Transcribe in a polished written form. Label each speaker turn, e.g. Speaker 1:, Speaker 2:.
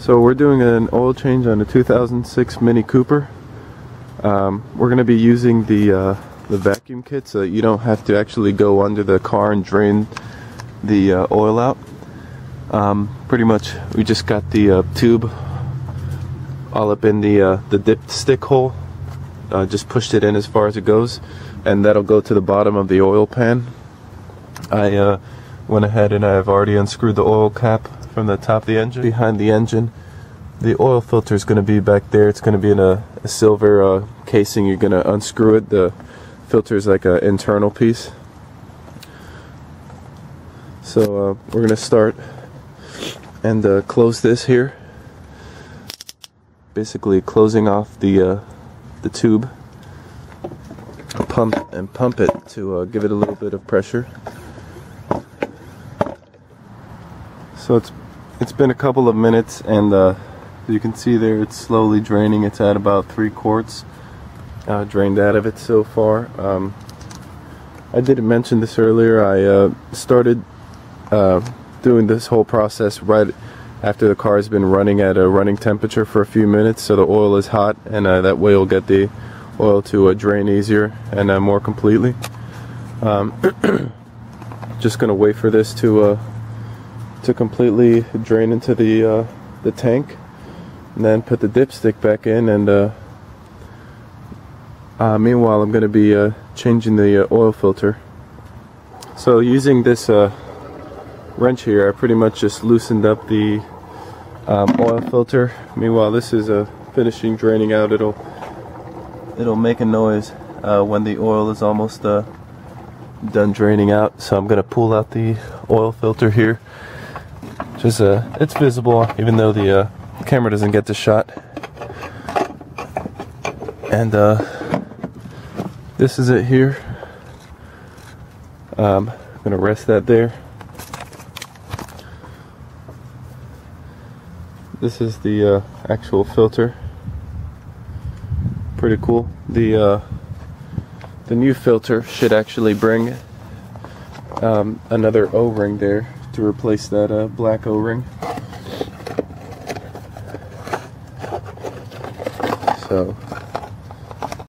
Speaker 1: So we're doing an oil change on a 2006 Mini Cooper. We're going to be using the vacuum kit so that you don't have to actually go under the car and drain the oil out. Pretty much we just got the tube all up in the dipstick hole. Just pushed it in as far as it goes, and that'll go to the bottom of the oil pan. I went ahead and I've already unscrewed the oil cap from the top of the engine. Behind the engine, the oil filter is going to be back there. It's going to be in a silver casing. You're going to unscrew it. The filter is like an internal piece. So we're going to start and close this here. Basically closing off the tube. Pump it to give it a little bit of pressure. So it's been a couple of minutes, and you can see there it's slowly draining. It's at about 3 quarts drained out of it so far. I didn't mention this earlier. I started doing this whole process right after the car has been running at a running temperature for a few minutes, so the oil is hot, and that way you'll get the oil to drain easier and more completely. Just gonna wait for this to completely drain into the tank, and then put the dipstick back in. And meanwhile, I'm gonna be changing the oil filter. So using this wrench here, I pretty much just loosened up the oil filter. Meanwhile, this is finishing draining out. It'll make a noise when the oil is almost done draining out. So I'm gonna pull out the oil filter here. Just it's visible even though the camera doesn't get the shot. And this is it here. I'm gonna rest that there. This is the actual filter. Pretty cool. The new filter should actually bring another O-ring there to replace that black O-ring. So